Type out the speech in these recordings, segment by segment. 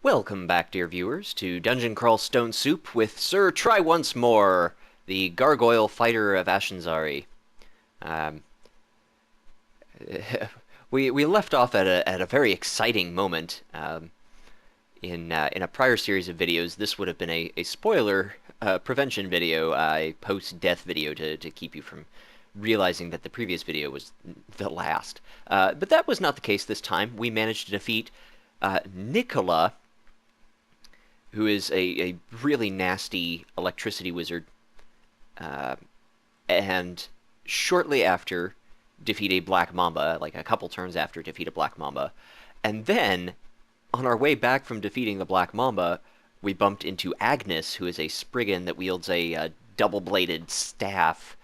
Welcome back, dear viewers, to Dungeon Crawl Stone Soup with Sir TryOnceMore, the Gargoyle fighter of Ashen'Zari. Um, we left off at a very exciting moment in a prior series of videos. This would have been a spoiler prevention video, a post-death video to keep you from realizing that the previous video was the last. But that was not the case this time. We managed to defeat Nicola, who is a really nasty electricity wizard, and shortly after defeat a black mamba, like a couple turns after defeat a black mamba. And then, on our way back from defeating the black mamba, we bumped into Agnes, who is a Spriggan that wields a double-bladed staff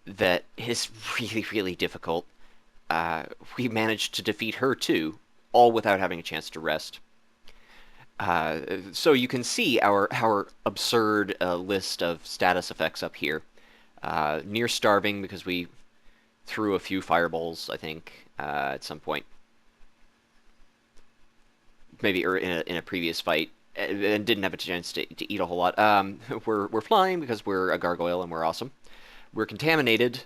that is really, really difficult. We managed to defeat her too, all without having a chance to rest. So you can see our absurd list of status effects up here. Near starving because we threw a few fireballs, I think, at some point. Maybe or in a previous fight, and didn't have a chance to eat a whole lot. We're flying because we're a gargoyle and we're awesome. We're contaminated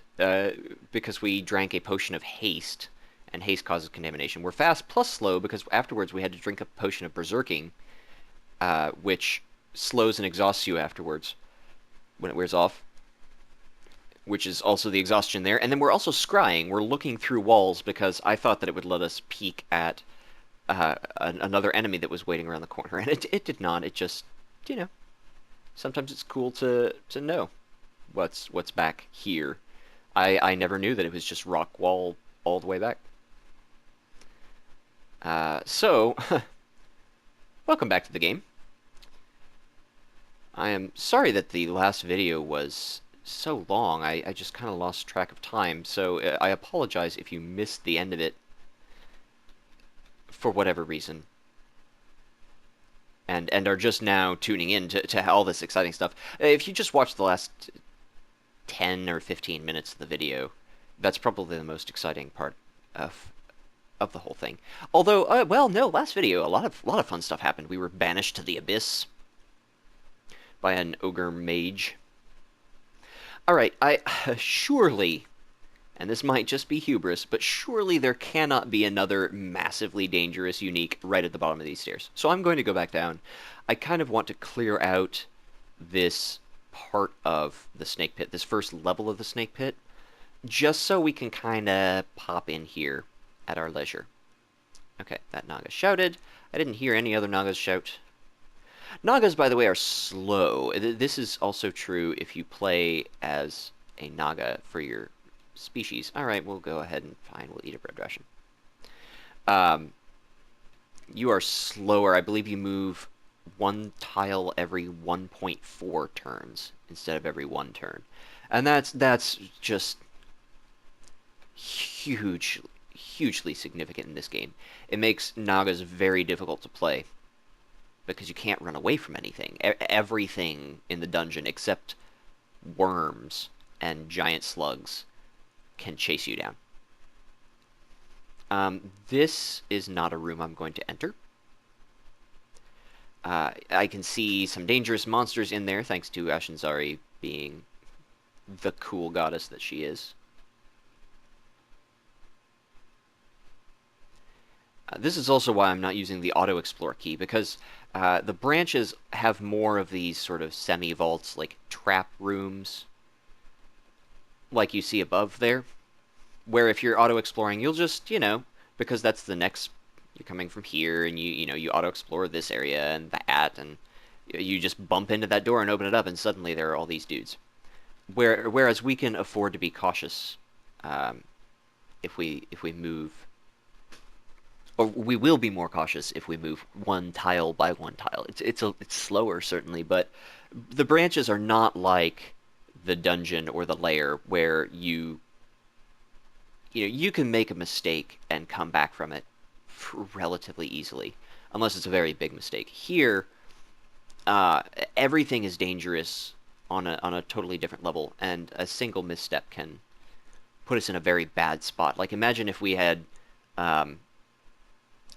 because we drank a potion of haste, and haste causes contamination. We're fast plus slow because afterwards we had to drink a potion of berserking, which slows and exhausts you afterwards when it wears off, which is also the exhaustion there. And then we're also scrying. We're looking through walls because I thought that it would let us peek at another enemy that was waiting around the corner, and it did not. It just, sometimes it's cool to know what's back here. I never knew that it was just rock wall all the way back. So, welcome back to the game. I am sorry that the last video was so long. I just kind of lost track of time, so I apologize if you missed the end of it for whatever reason, and are just now tuning in to all this exciting stuff. If you just watched the last 10 or 15 minutes of the video, that's probably the most exciting part of the whole thing. Although, well, no, last video, a lot of fun stuff happened. We were banished to the abyss by an ogre mage. Alright, surely, and this might just be hubris, but surely there cannot be another massively dangerous unique right at the bottom of these stairs. So I'm going to go back down. I kind of want to clear out this part of the snake pit, this first level of the snake pit, just so we can kind of pop in here at our leisure. Okay, that Naga shouted. I didn't hear any other Nagas shout. Nagas, by the way, are slow. This is also true if you play as a Naga for your species. Alright, we'll go ahead and fine, we'll eat a bread ration. You are slower. I believe you move one tile every 1.4 turns instead of every one turn. And that's just hugely significant in this game. It makes Nagas very difficult to play because you can't run away from anything. Everything in the dungeon except worms and giant slugs can chase you down. This is not a room I'm going to enter. I can see some dangerous monsters in there, thanks to Ashen'Zari being the cool goddess that she is. This is also why I'm not using the auto-explore key, because the branches have more of these sort of semi-vaults, like trap rooms, like you see above there, where if you're auto-exploring, you'll just, because that's the next, you're coming from here, and you auto-explore this area and that, and you just bump into that door and open it up, and suddenly there are all these dudes. Whereas we can afford to be cautious if we move, or we will be more cautious if we move one tile by one tile. It's slower certainly, but the branches are not like the dungeon or the lair where you can make a mistake and come back from it relatively easily, unless it's a very big mistake. Here, everything is dangerous on a totally different level, and a single misstep can put us in a very bad spot. Like, imagine if we had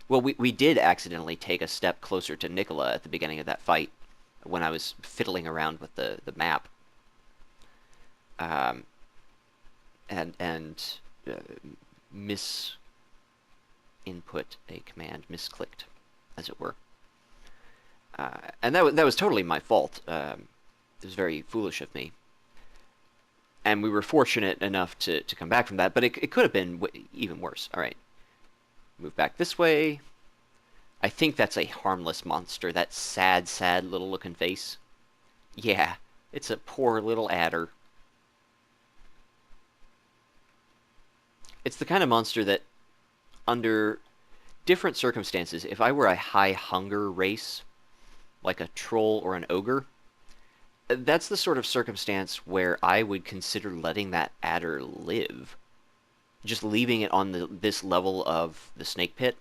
Well, we did accidentally take a step closer to Nicola at the beginning of that fight when I was fiddling around with the map. Um, and uh, misinput a command, misclicked, as it were. And that was totally my fault. It was very foolish of me. And we were fortunate enough to come back from that, but it could have been even worse. All right, move back this way. I think that's a harmless monster, that sad, sad little looking face. Yeah, it's a poor little adder. It's the kind of monster that, under different circumstances, if I were a high hunger race, like a troll or an ogre, that's the sort of circumstance where I would consider letting that adder live. Just leaving it on this level of the snake pit,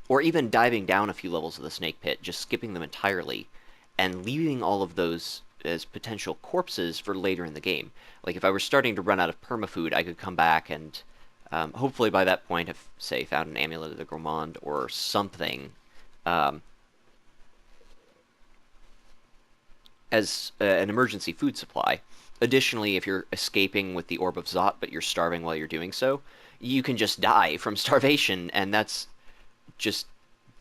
or even diving down a few levels of the snake pit, just skipping them entirely, and leaving all of those as potential corpses for later in the game. Like if I were starting to run out of permafood, I could come back and hopefully by that point have, say, found an amulet of the Gourmand or something um, as an emergency food supply. Additionally, if you're escaping with the Orb of Zot, but you're starving while you're doing so, you can just die from starvation, and that's just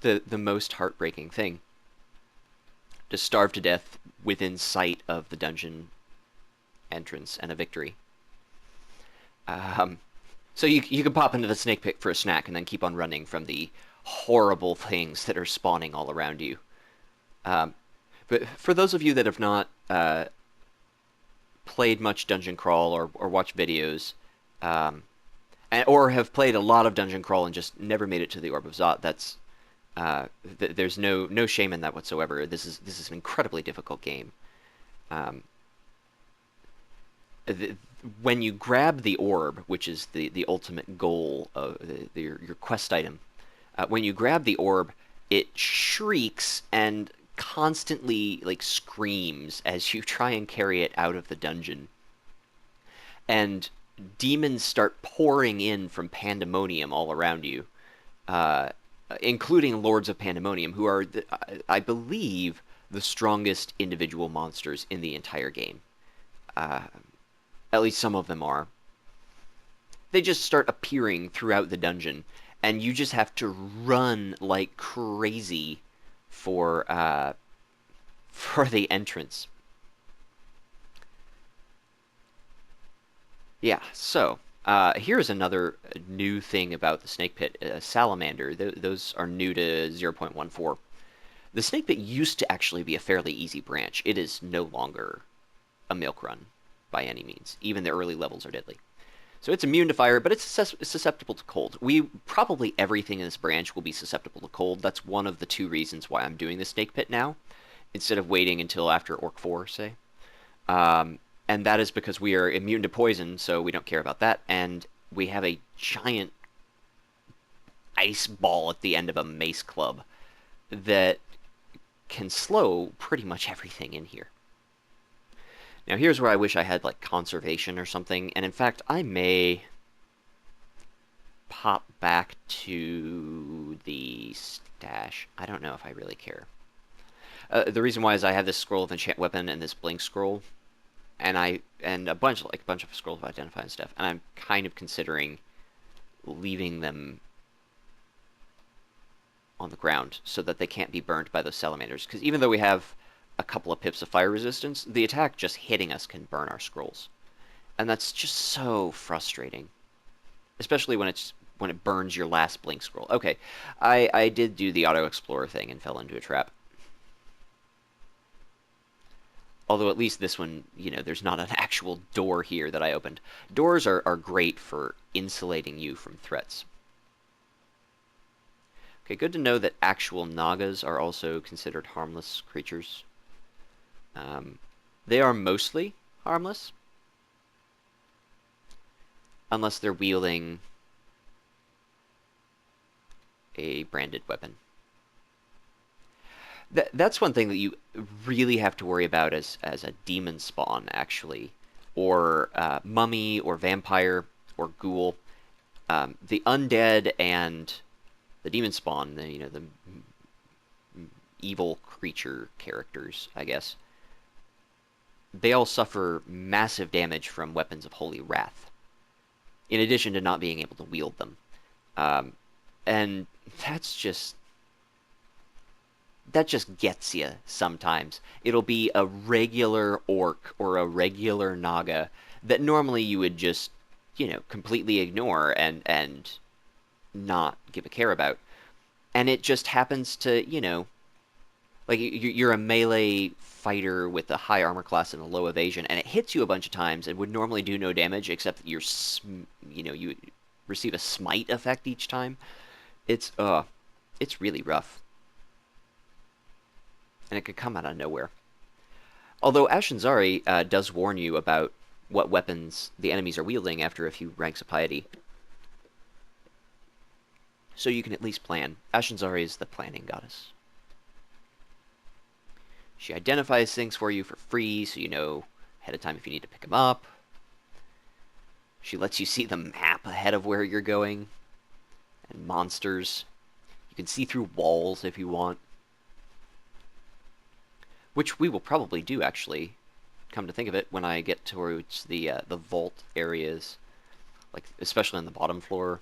the most heartbreaking thing. To starve to death within sight of the dungeon entrance and a victory. Um, so you can pop into the snake pit for a snack and then keep on running from the horrible things that are spawning all around you. Um, but for those of you that have not played much Dungeon Crawl or watched videos, or have played a lot of Dungeon Crawl and just never made it to the Orb of Zot, that's there's no shame in that whatsoever. This is an incredibly difficult game. Um, when you grab the orb, which is the ultimate goal of your quest item, when you grab the orb, it shrieks and constantly like screams as you try and carry it out of the dungeon. And demons start pouring in from Pandemonium all around you, including Lords of Pandemonium, who are, I believe, the strongest individual monsters in the entire game. At least some of them are. They just start appearing throughout the dungeon, and you just have to run like crazy for the entrance. Yeah, so here's another new thing about the snake pit. Salamander, those are new to 0.14. The snake pit used to actually be a fairly easy branch. It is no longer a milk run by any means. Even the early levels are deadly. So it's immune to fire, but it's susceptible to cold. Probably everything in this branch will be susceptible to cold. That's one of the two reasons why I'm doing the snake pit now, instead of waiting until after Orc 4, say. And that is because we are immune to poison, so we don't care about that. And we have a giant ice ball at the end of a mace club that can slow pretty much everything in here. Now here's where I wish I had like conservation or something, and in fact I may pop back to the stash. I don't know if I really care. The reason why is I have this scroll of enchant weapon and this blink scroll, and a bunch of scrolls of identify and stuff, and I'm kind of considering leaving them on the ground so that they can't be burned by those salamanders, because even though we have a couple of pips of fire resistance, the attack just hitting us can burn our scrolls. And that's just so frustrating. Especially when it burns your last blink scroll. Okay, I did do the auto-explorer thing and fell into a trap. Although at least this one, there's not an actual door here that I opened. Doors are great for insulating you from threats. Okay, good to know that actual Nagas are also considered harmless creatures. They are mostly harmless, unless they're wielding a branded weapon. That's one thing that you really have to worry about as a demon spawn, actually, or mummy, or vampire, or ghoul. The undead and the demon spawn, the evil creature characters, I guess, they all suffer massive damage from weapons of holy wrath, in addition to not being able to wield them. Um, and that's just that just gets you sometimes. It'll be a regular orc or a regular naga that normally you would just, completely ignore and not give a care about. And it just happens to, like you're a melee fighter with a high armor class and a low evasion, and it hits you a bunch of times and would normally do no damage except that you receive a smite effect each time. It's really rough, and it could come out of nowhere. Although Ashinzari does warn you about what weapons the enemies are wielding after a few ranks of piety, so you can at least plan. Ashinzari is the planning goddess. She identifies things for you for free, so you know ahead of time if you need to pick them up. She lets you see the map ahead of where you're going, and monsters. You can see through walls if you want, which we will probably do, actually, come to think of it, when I get towards the vault areas, like especially on the bottom floor.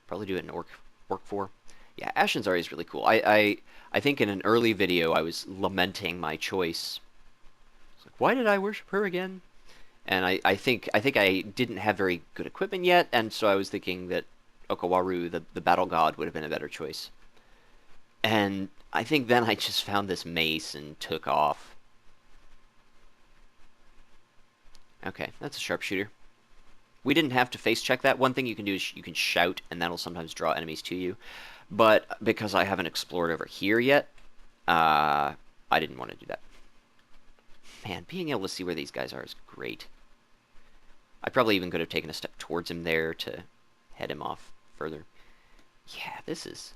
Probably do it in Orc 4. Yeah, Ashinzari is really cool. I think in an early video I was lamenting my choice. It's like, why did I worship her again? And I think I didn't have very good equipment yet, and so I was thinking that Okawaru, the battle god, would have been a better choice. And I think then I just found this mace and took off. Okay, that's a sharpshooter. We didn't have to face check that. One thing you can do is you can shout, and that'll sometimes draw enemies to you. But because I haven't explored over here yet, I didn't want to do that. Man, being able to see where these guys are is great. I probably even could have taken a step towards him there to head him off further. Yeah, this is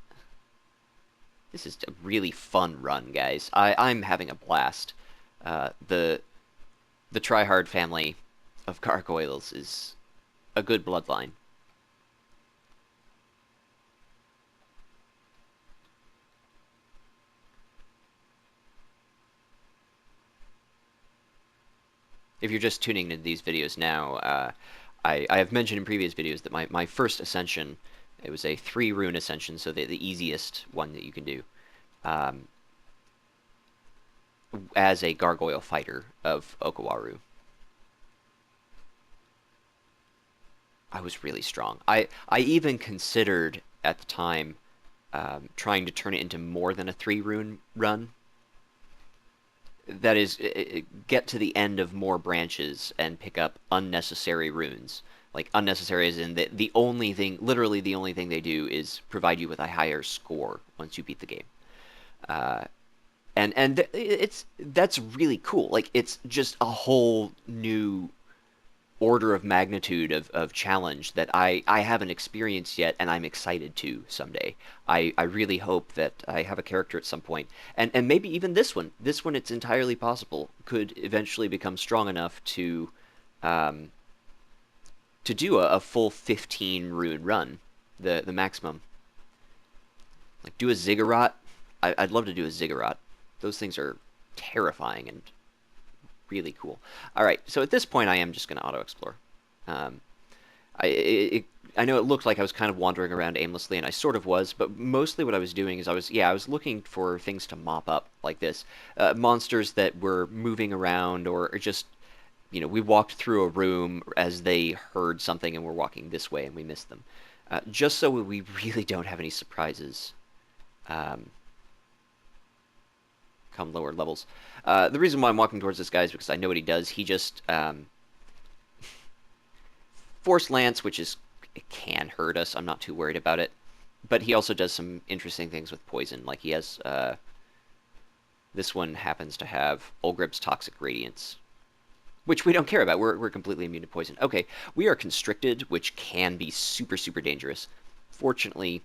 a really fun run, guys. I'm having a blast. The tryhard family of gargoyles is a good bloodline. If you're just tuning into these videos now, I have mentioned in previous videos that my first ascension, it was a 3-rune ascension, so the easiest one that you can do, as a gargoyle fighter of Okawaru. I was really strong. I even considered at the time trying to turn it into more than a 3-rune run. That is, get to the end of more branches and pick up unnecessary runes. Like, unnecessary as in the only thing, literally the only thing they do is provide you with a higher score once you beat the game. And that's really cool. Like, it's just a whole new order of magnitude of challenge that I haven't experienced yet, and I'm excited to someday. I really hope that I have a character at some point, and maybe even this one. This one, it's entirely possible, could eventually become strong enough to do a full 15 rune run, the maximum. Like, do a ziggurat. I'd love to do a ziggurat. Those things are terrifying and really cool. All right, so at this point, I am just going to auto-explore. I know it looked like I was kind of wandering around aimlessly, and I sort of was, but mostly what I was doing is I was looking for things to mop up like this. Monsters that were moving around, or just, we walked through a room as they heard something and were walking this way and we missed them. Just so we really don't have any surprises come lower levels. The reason why I'm walking towards this guy is because I know what he does. He just Force Lance, which it can hurt us. I'm not too worried about it. But he also does some interesting things with poison. Like, he has this one happens to have Olgrib's Toxic Radiance, which we don't care about. We're completely immune to poison. Okay, we are constricted, which can be super, super dangerous. Fortunately,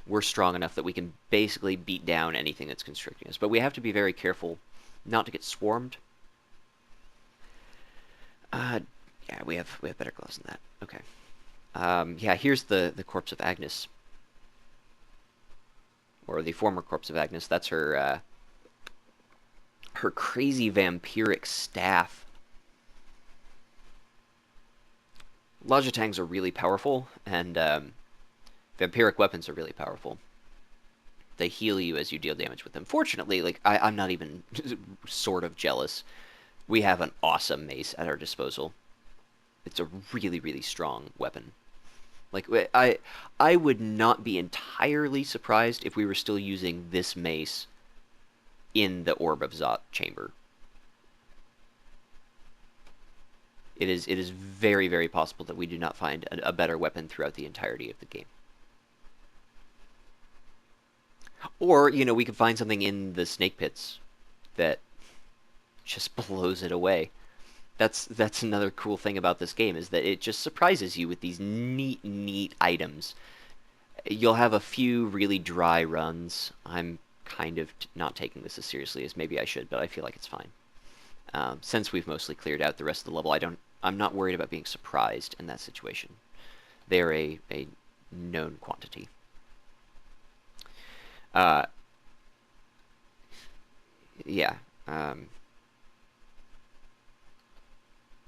we're strong enough that we can basically beat down anything that's constricting us. But we have to be very careful not to get swarmed. Yeah, we have better gloves than that. Okay. Yeah, here's the corpse of Agnes. or the former corpse of Agnes. That's her her crazy vampiric staff. Lajatangs are really powerful, and vampiric weapons are really powerful. They heal you as you deal damage with them. Fortunately, like I'm not even sort of jealous. We have an awesome mace at our disposal. It's a really, really strong weapon. Like I would not be entirely surprised if we were still using this mace in the Orb of Zot chamber. It is very, very possible that we do not find a better weapon throughout the entirety of the game. Or, you know, we could find something in the snake pits that just blows it away. That's another cool thing about this game, is that it just surprises you with these neat items. You'll have a few really dry runs. I'm kind of not taking this as seriously as maybe I should, but I feel like it's fine. Since we've mostly cleared out the rest of the level, I'm not worried about being surprised in that situation. They're a known quantity. Yeah.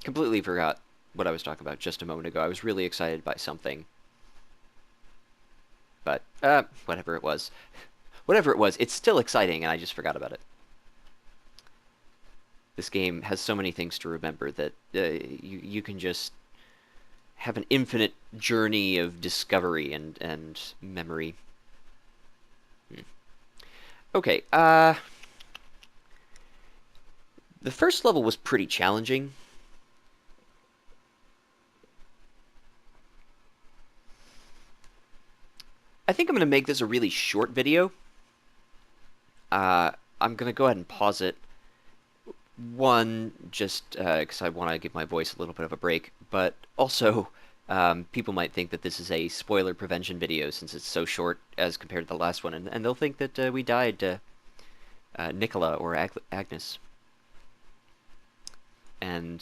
Completely forgot what I was talking about just a moment ago. I was really excited by something. But, whatever it was. Whatever it was, it's still exciting, and I just forgot about it. This game has so many things to remember that you can just have an infinite journey of discovery and memory. Okay, the first level was pretty challenging. I think I'm going to make this a really short video. I'm going to go ahead and pause it. One, just because I want to give my voice a little bit of a break, but also people might think that this is a spoiler prevention video since it's so short as compared to the last one, and they'll think that we died Nicola or Agnes. And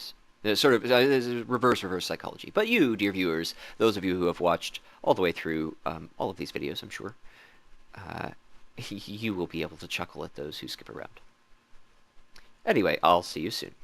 sort of reverse psychology. But you, dear viewers, those of you who have watched all the way through all of these videos, I'm sure, you will be able to chuckle at those who skip around. Anyway, I'll see you soon.